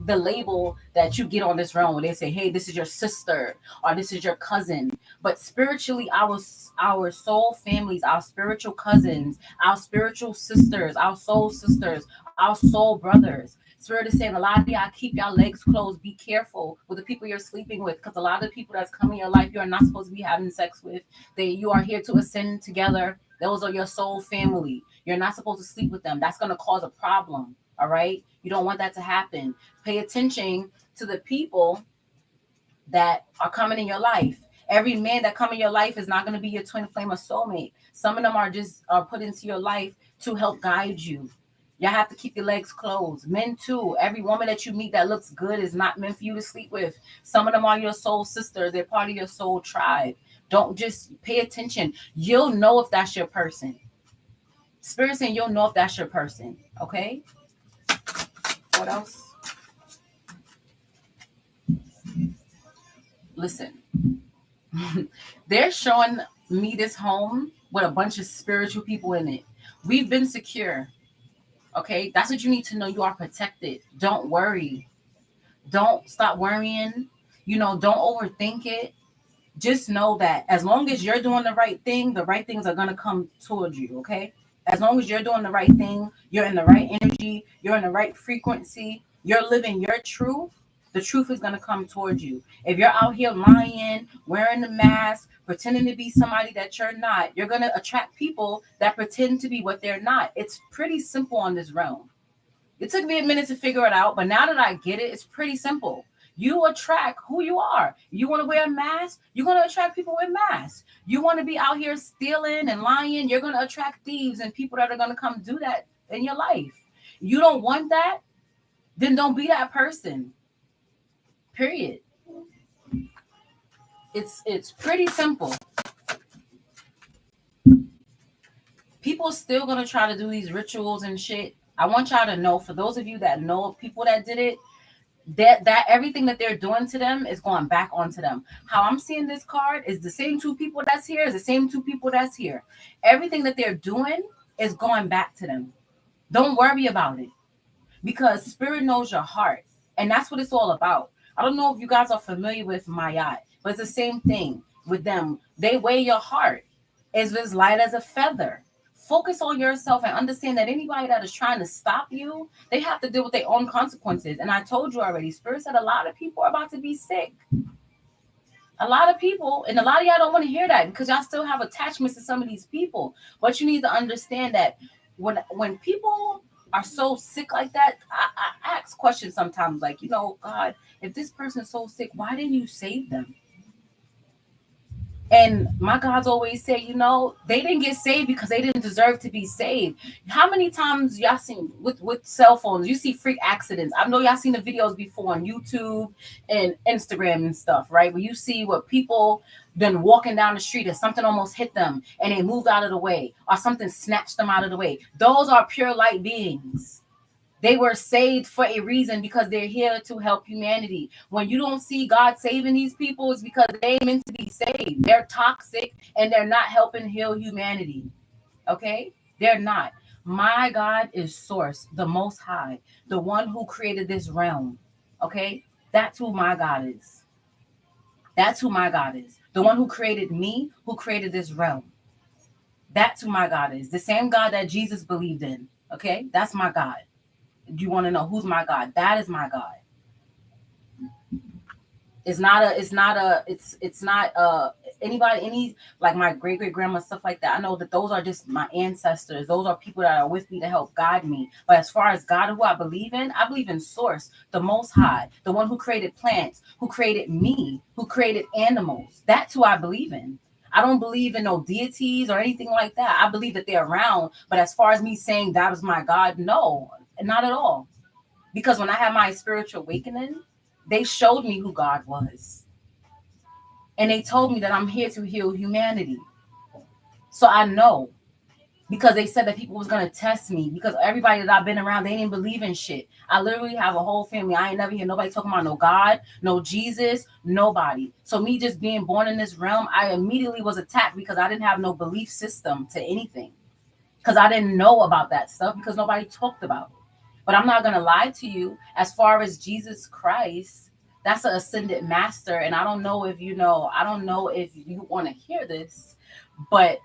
the label that you get on this realm where they say, hey, this is your sister or this is your cousin. But spiritually, our soul families, our spiritual cousins, our spiritual sisters, our soul sisters, our soul brothers. Spirit is saying a lot of y'all keep y'all legs closed. Be careful with the people you're sleeping with, because a lot of the people that's coming in your life, you are not supposed to be having sex with. You are here to ascend together. Those are your soul family. You're not supposed to sleep with them. That's going to cause a problem. All right. You don't want that to happen. Pay attention to the people that are coming in your life. Every man that come in your life is not going to be your twin flame or soulmate. Some of them are just put into your life to help guide you. You have to keep your legs closed. Men too. Every woman that you meet that looks good is not meant for you to sleep with. Some of them are your soul sisters. They're part of your soul tribe. Don't just pay attention. You'll know if that's your person. Spirit saying you'll know if that's your person. Okay? What else? Listen. They're showing me this home with a bunch of spiritual people in it. We've been secure. Okay? That's what you need to know. You are protected. Don't worry. Don't stop worrying. Don't overthink it. Just know that as long as you're doing the right things are going to come towards you, okay? As long as you're doing the right thing, you're in the right energy, you're in the right frequency, you're living your truth, the truth is going to come towards you. If you're out here lying, wearing the mask, pretending to be somebody that you're not, you're going to attract people that pretend to be what they're not. It's pretty simple on this realm. It took me a minute to figure it out, but now that I get it, it's pretty simple. You attract who you are. You want to wear a mask? You're going to attract people with masks. You want to be out here stealing and lying? You're going to attract thieves and people that are going to come do that in your life. You don't want that? Then don't be that person. Period. It's pretty simple. People still going to try to do these rituals and shit. I want y'all to know, for those of you that know of people that did it, that everything that they're doing to them is going back onto them. How I'm seeing this card is the same two people that's here is the same two people that's here. Everything that they're doing is going back to them. Don't worry about it, because spirit knows your heart, and that's what it's all about. I don't know if you guys are familiar with Mayat, but it's the same thing with them. They weigh your heart. It's as light as a feather. Focus on yourself and understand that anybody that is trying to stop you, they have to deal with their own consequences. And I told you already, Spirit said a lot of people are about to be sick. A lot of people, and a lot of y'all don't want to hear that because y'all still have attachments to some of these people. But you need to understand that when people are so sick like that, I ask questions sometimes like, God, if this person's so sick, why didn't you save them? And my God's always say, they didn't get saved because they didn't deserve to be saved. How many times y'all seen with cell phones, you see freak accidents? I know y'all seen the videos before on YouTube and Instagram and stuff, right? Where you see what people been walking down the street and something almost hit them and they moved out of the way, or something snatched them out of the way. Those are pure light beings. They were saved for a reason, because they're here to help humanity. When you don't see God saving these people, it's because they ain't meant to be saved. They're toxic and they're not helping heal humanity. Okay? They're not. My God is Source, the Most High, the one who created this realm. Okay? That's who my God is. That's who my God is. The one who created me, who created this realm. That's who my God is. The same God that Jesus believed in. Okay? That's my God. You want to know who's my God? That is my God. It's not anybody, any like my great grandma, stuff like that. I know that those are just my ancestors. Those are people that are with me to help guide me. But as far as God, who I believe in Source, the Most High, the one who created plants, who created me, who created animals. That's who I believe in. I don't believe in no deities or anything like that. I believe that they're around. But as far as me saying that was my God, no. Not at all. Because when I had my spiritual awakening, they showed me who God was. And they told me that I'm here to heal humanity. So I know. Because they said that people was going to test me. Because everybody that I've been around, they didn't believe in shit. I literally have a whole family. I ain't never hear nobody talking about no God, no Jesus, nobody. So me just being born in this realm, I immediately was attacked because I didn't have no belief system to anything. Because I didn't know about that stuff because nobody talked about it. But I'm not going to lie to you. As far as Jesus Christ, that's an ascended master. And I don't know if you want to hear this, but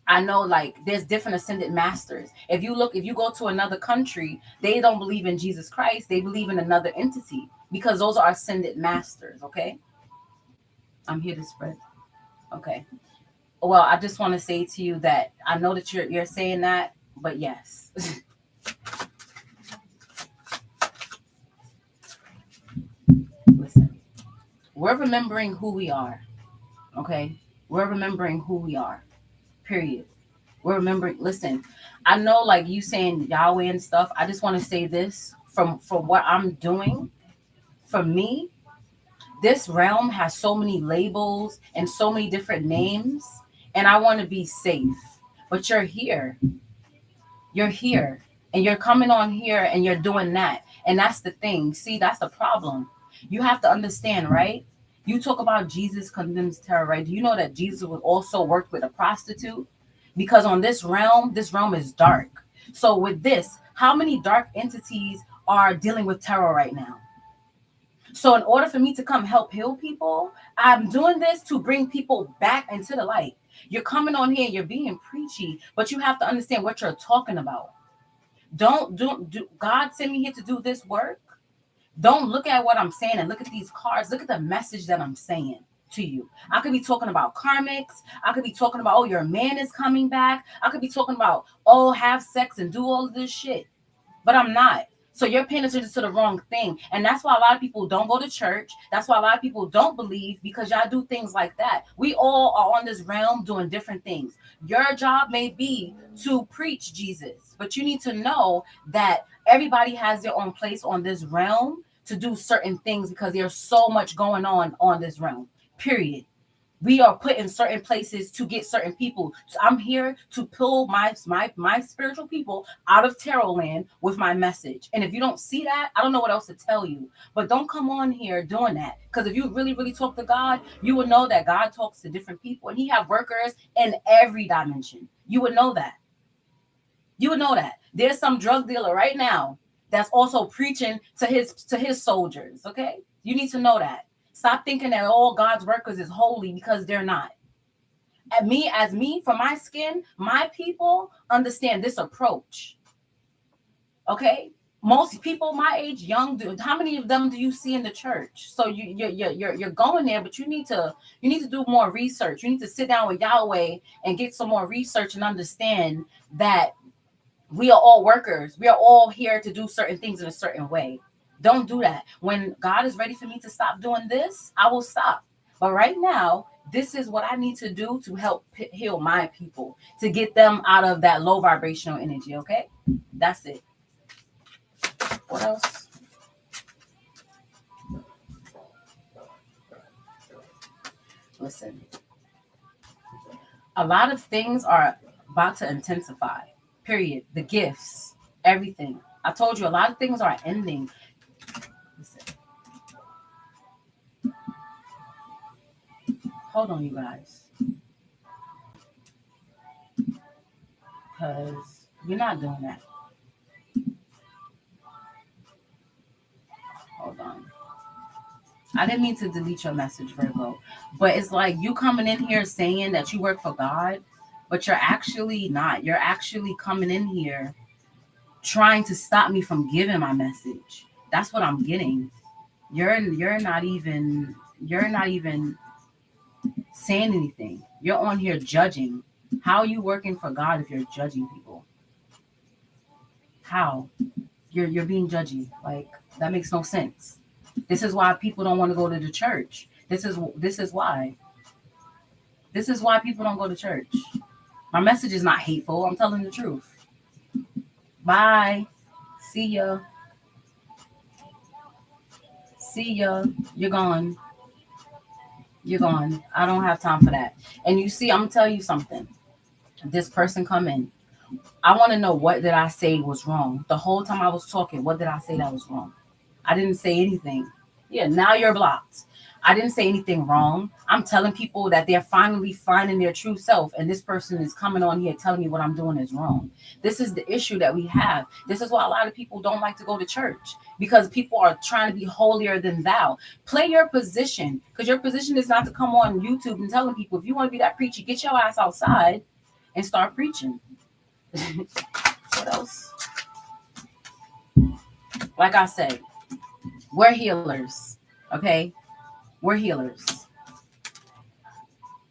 I know like there's different ascended masters. If you go to another country, they don't believe in Jesus Christ. They believe in another entity because those are ascended masters. Okay. I'm here to spread. Okay. Well, I just want to say to you that I know that you're saying that, but yes. We're remembering who we are. Okay? We're remembering who we are. Period. We're remembering. Listen, I know like you saying Yahweh and stuff. I just want to say this from what I'm doing for me. This realm has so many labels and so many different names, and I want to be safe. But you're here. You're here. And you're coming on here and you're doing that. And that's the thing. See, that's the problem. You have to understand, right? You talk about Jesus condemns terror, right? Do you know that Jesus would also work with a prostitute? Because on this realm is dark. So with this, how many dark entities are dealing with terror right now? So in order for me to come help heal people, I'm doing this to bring people back into the light. You're coming on here, you're being preachy, but you have to understand what you're talking about. Don't do God sent me here to do this work. Don't look at what I'm saying and look at these cards. Look at the message that I'm saying to you. I could be talking about karmics. I could be talking about, oh, your man is coming back. I could be talking about, oh, have sex and do all of this shit. But I'm not. So you're paying attention to the wrong thing. And that's why a lot of people don't go to church. That's why a lot of people don't believe, because y'all do things like that. We all are on this realm doing different things. Your job may be to preach Jesus, but you need to know that everybody has their own place on this realm to do certain things because there's so much going on this realm. Period. We are put in certain places to get certain people. So I'm here to pull my spiritual people out of tarot land with my message. And if you don't see that, I don't know what else to tell you. But don't come on here doing that. Because if you really, really talk to God, you will know that God talks to different people. And he have workers in every dimension. You would know that. You would know that. There's some drug dealer right now that's also preaching to his soldiers. Okay? You need to know that. Stop thinking that all God's workers is holy, because they're not. As me, for my skin, my people understand this approach. Okay? Most people my age, young, how many of them do you see in the church? So you're going there, but you need to do more research. You need to sit down with Yahweh and get some more research and understand that we are all workers. We are all here to do certain things in a certain way. Don't do that. When God is ready for me to stop doing this, I will stop. But right now, this is what I need to do to help heal my people, to get them out of that low vibrational energy. Okay? That's it. What else? Listen. A lot of things are about to intensify. Period. The gifts, everything. I told you a lot of things are ending. Listen. Hold on, you guys. Because you're not doing that. Hold on. I didn't mean to delete your message, Virgo. But it's like you coming in here saying that you work for God, but you're actually not. You're actually coming in here trying to stop me from giving my message. That's what I'm getting. You're not even saying anything. You're on here judging. How are you working for God if you're judging people? How? You're being judgy. Like, that makes no sense. This is why people don't want to go to the church. This is why. This is why people don't go to church. My message is not hateful. I'm telling the truth. Bye. See ya. See ya. You're gone. You're gone. I don't have time for that. And you see, I'm gonna tell you something. This person come in. I want to know, what did I say was wrong? The whole time I was talking, what did I say that was wrong? I didn't say anything. Yeah, now you're blocked. I didn't say anything wrong. I'm telling people that they're finally finding their true self, and this person is coming on here telling me what I'm doing is wrong. This is the issue that we have. This is why a lot of people don't like to go to church, because people are trying to be holier than thou. Play your position, because your position is not to come on YouTube and telling people, if you want to be that preacher, get your ass outside and start preaching. What else? Like I said, we're healers. Okay? We're healers.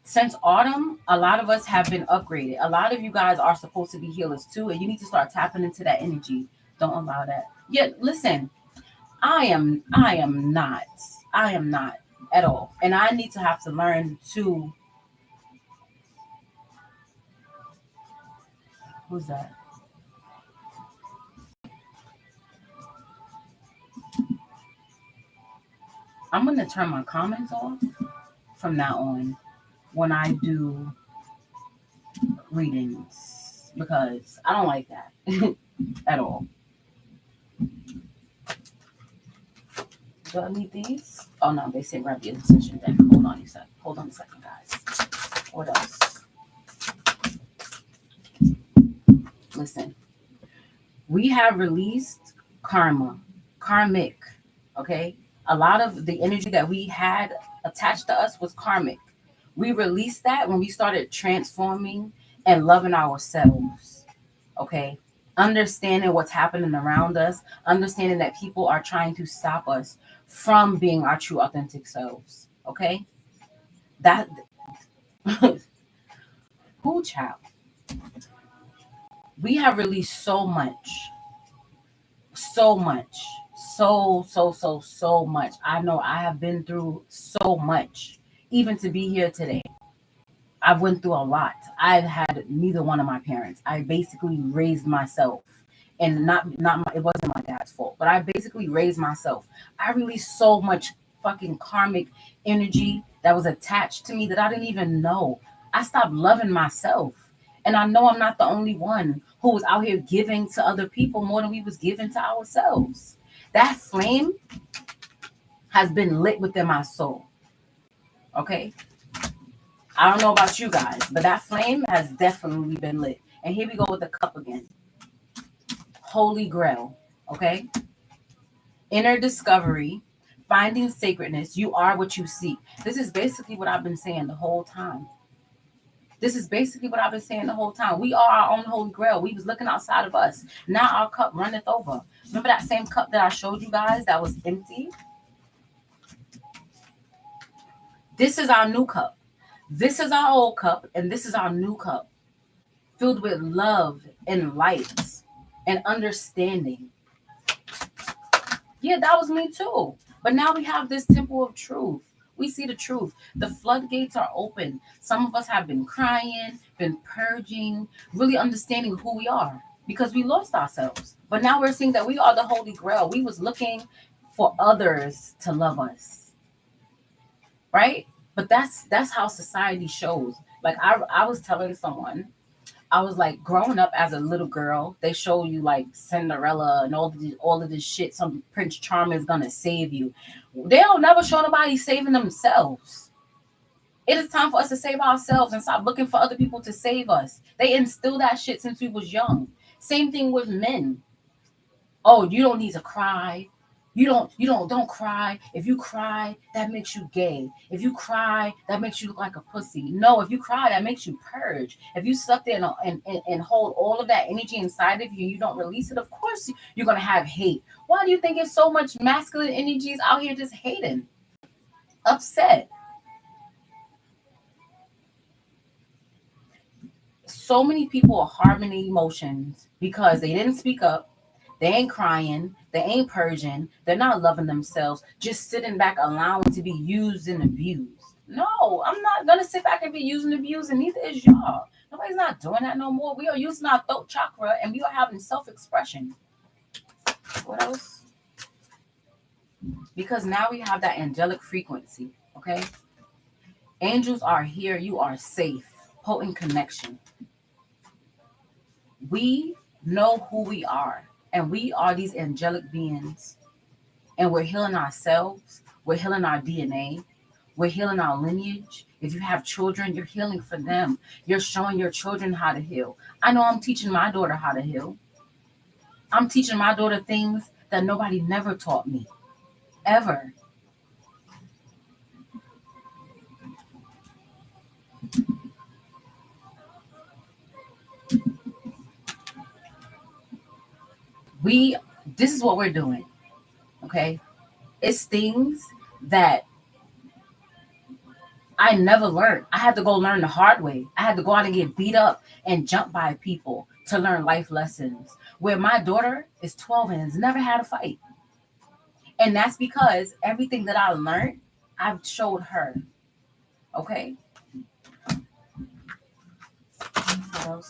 Since autumn, a lot of us have been upgraded. A lot of you guys are supposed to be healers too, and you need to start tapping into that energy. Don't allow that. Yeah, listen, I am not. at all. And I need to have to learn to. Who's that? I'm going to turn my comments off from now on when I do readings because I don't like that at all. Do I need these? Oh no, they say grab the attention deck. Hold on a second, guys. What else? Listen, we have released karmic. Okay, a lot of the energy that we had attached to us was karmic. We released that when we started transforming and loving ourselves. Okay, understanding what's happening around us, understanding that people are trying to stop us from being our true authentic selves. Okay, that who child. We have released so much, so much, so much. I know I have been through so much, even to be here today. I've went through a lot. I've had neither one of my parents. I basically raised myself, and it wasn't my dad's fault, but I basically raised myself. I released so much fucking karmic energy that was attached to me that I didn't even know. I stopped loving myself, and I know I'm not the only one who was out here giving to other people more than we was giving to ourselves. That flame has been lit within my soul. Okay. I don't know about you guys, but that flame has definitely been lit. And here we go with the cup again. Holy Grail, okay? Inner discovery, finding sacredness. You are what you seek. This is basically what I've been saying the whole time. We are our own Holy Grail. We was looking outside of us. Now our cup runneth over. Remember that same cup that I showed you guys that was empty? This is our new cup. This is our old cup, and this is our new cup, filled with love and light and understanding. Yeah, that was me too. But now we have this temple of truth. We see the truth. The floodgates are open. Some of us have been crying, been purging, really understanding who we are because we lost ourselves. But now we're seeing that we are the Holy Grail. We was looking for others to love us, right? But that's how society shows. Like I was telling someone, I was like, growing up as a little girl, they show you like Cinderella and all of this shit. Some Prince Charming is gonna save you. They'll never show nobody saving themselves. It is time for us to save ourselves and stop looking for other people to save us. They instill that shit since we was young. Same thing with men. Oh, you don't need to cry. Don't cry. If you cry, that makes you gay. If you cry, that makes you look like a pussy. No, if you cry, that makes you purge. If you stuck there and hold all of that energy inside of you and you don't release it, of course you're going to have hate. Why do you think it's so much masculine energies out here just hating? Upset. So many people are harboring emotions because they didn't speak up. They ain't crying. They ain't purging. They're not loving themselves. Just sitting back, allowing to be used and abused. No, I'm not gonna sit back and be used and abused, and neither is y'all. Nobody's not doing that no more. We are using our throat chakra, and we are having self-expression. What else? Because now we have that angelic frequency. Okay, angels are here. You are safe. Potent connection. We know who we are. And we are these angelic beings, and we're healing ourselves. We're healing our DNA. We're healing our lineage. If you have children, you're healing for them. You're showing your children how to heal. I know I'm teaching my daughter how to heal. I'm teaching my daughter things that nobody never taught me, ever. This is what we're doing, okay? It's things that I never learned. I had to go learn the hard way. I had to go out and get beat up and jump by people to learn life lessons. Where my daughter is 12 and has never had a fight. And that's because everything that I learned I've showed her. Okay. What else?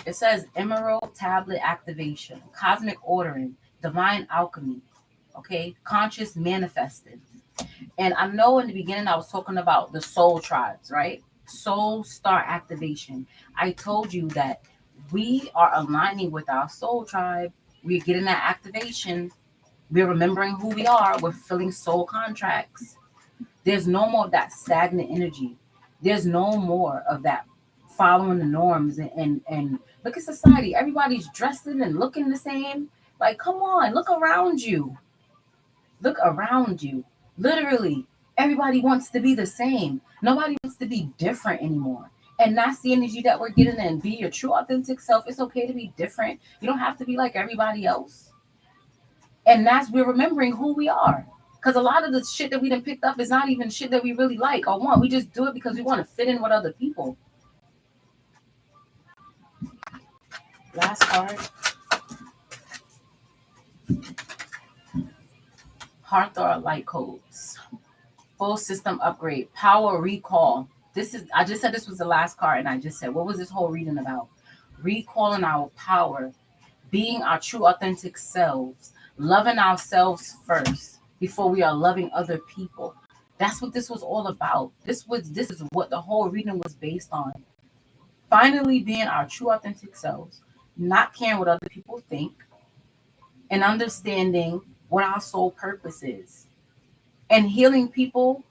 It says emerald tablet activation, cosmic ordering, divine alchemy. Okay. Conscious manifested. And I know in the beginning I was talking about the soul tribes, right? Soul star activation. I told you that we are aligning with our soul tribe. We're getting that activation. We're remembering who we are. We're filling soul contracts. There's no more of that stagnant energy. There's no more of that following the norms and look at society. Everybody's dressing and looking the same. Like, come on, look around you. Look around you. Literally, everybody wants to be the same. Nobody wants to be different anymore. And that's the energy that we're getting in. Be your true authentic self. It's okay to be different. You don't have to be like everybody else. And that's we're remembering who we are. Because a lot of the shit that we done picked up is not even shit that we really like or want. We just do it because we want to fit in with other people. Last card. Hearthor light codes. Full system upgrade. Power recall. I just said this was the last card, and I just said, what was this whole reading about? Recalling our power, being our true authentic selves, loving ourselves first before we are loving other people. That's what this was all about. This is what the whole reading was based on. Finally being our true authentic selves, not caring what other people think, and understanding what our soul purpose is. And healing people,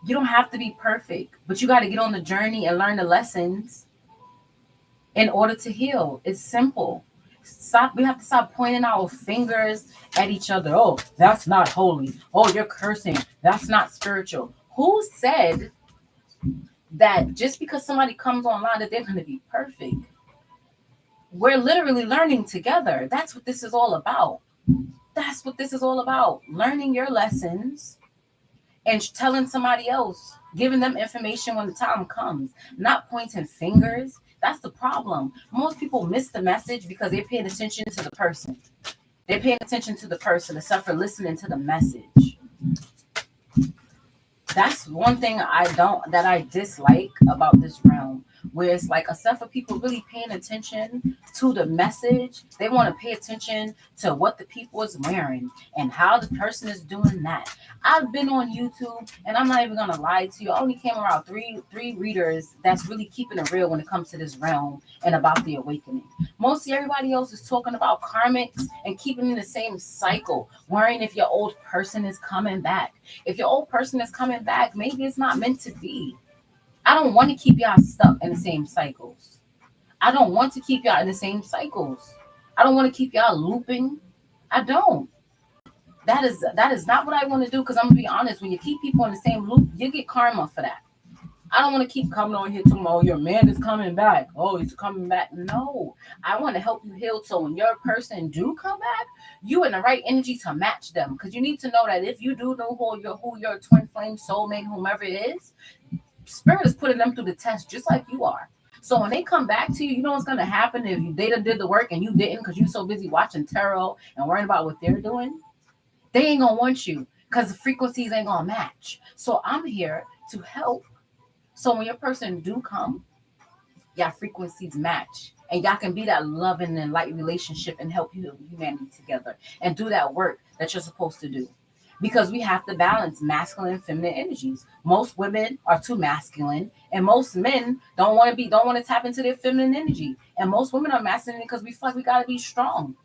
you don't have to be perfect, but you got to get on the journey and learn the lessons in order to heal. It's simple. We have to stop pointing our fingers at each other. Oh, that's not holy. Oh, you're cursing. That's not spiritual. Who said that just because somebody comes online that they're going to be perfect? We're literally learning together. That's what this is all about. That's what this is all about. Learning your lessons and telling somebody else, giving them information when the time comes, not pointing fingers. That's the problem. Most people miss the message because they're paying attention to the person. They're paying attention to the person instead for listening to the message. That's one thing that I dislike about this realm, where it's like a set of people really paying attention to the message. They want to pay attention to what the people is wearing and how the person is doing that. I've been on YouTube, and I'm not even gonna lie to you. I only came around three readers that's really keeping it real when it comes to this realm and about the awakening. Mostly everybody else is talking about karmics and keeping in the same cycle, worrying if your old person is coming back. If your old person is coming back, maybe it's not meant to be. I don't want to keep y'all stuck in the same cycles. I don't want to keep y'all in the same cycles. I don't want to keep y'all looping. I don't. That is not what I want to do, because I'm gonna be honest, when you keep people in the same loop, you get karma for that. I don't want to keep coming on here talking about, oh, your man is coming back. Oh, he's coming back. No, I want to help you heal. So when your person do come back, you in the right energy to match them. Because you need to know that if you do know who your twin flame, soulmate, whomever it is, spirit is putting them through the test just like you are. So when they come back to you, you know what's going to happen if they did the work and you didn't, because you're so busy watching tarot and worrying about what they're doing. They ain't going to want you because the frequencies ain't going to match. So I'm here to help. So when your person do come, y'all frequencies match, and y'all can be that loving and light relationship and help humanity together and do that work that you're supposed to do. Because we have to balance masculine and feminine energies. Most women are too masculine, and most men don't want to tap into their feminine energy. And most women are masculine because we feel like we gotta be strong.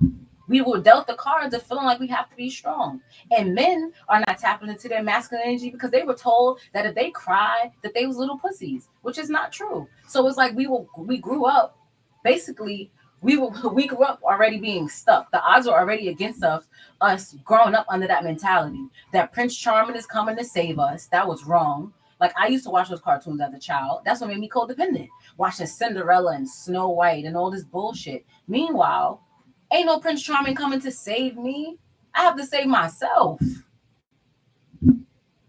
We were dealt the cards of feeling like we have to be strong. And men are not tapping into their masculine energy because they were told that if they cry, that they was little pussies, which is not true. So it's like we grew up, basically, we grew up already being stuck. The odds are already against us growing up under that mentality that Prince Charming is coming to save us. That was wrong. Like, I used to watch those cartoons as a child. That's what made me codependent. Watching Cinderella and Snow White and all this bullshit. Meanwhile, ain't no Prince Charming coming to save me. I have to save myself.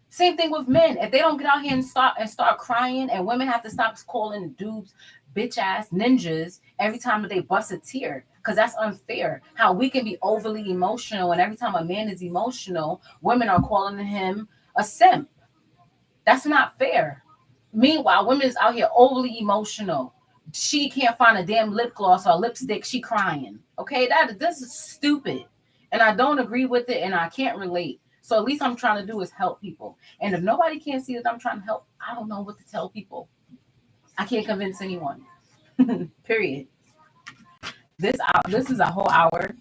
Same thing with men. If they don't get out here and start crying, and women have to stop calling dudes bitch ass ninjas every time that they bust a tear. because that's unfair. How we can be overly emotional, and every time a man is emotional, women are calling him a simp. That's not fair. Meanwhile, women is out here overly emotional. She can't find a damn lip gloss or lipstick. She crying. Okay, this is stupid, and I don't agree with it, and I can't relate. So at least I'm trying to do is help people. And if nobody can't see that I'm trying to help, I don't know what to tell people. I can't convince anyone. Period. This is a whole hour.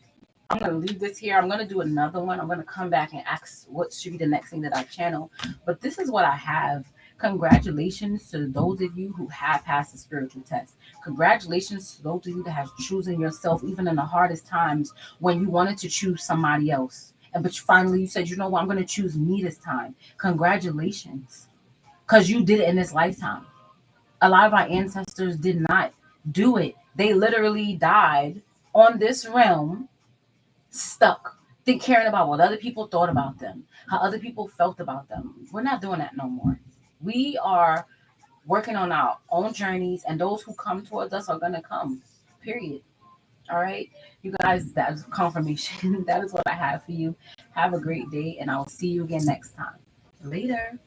I'm gonna leave this here. I'm gonna do another one. I'm gonna come back and ask what should be the next thing that I channel. But this is what I have. Congratulations to those of you who have passed the spiritual test. Congratulations to those of you that have chosen yourself, even in the hardest times when you wanted to choose somebody else. And but finally you said, you know what, I'm gonna choose me this time. Congratulations. Because you did it in this lifetime. A lot of our ancestors did not do it. They literally died on this realm stuck, think caring about what other people thought about them, how other people felt about them. We're not doing that no more. We are working on our own journeys, and those who come towards us are gonna come. Period. All right, you guys, that's confirmation. That is what I have for you. Have a great day, and I'll see you again next time. Later.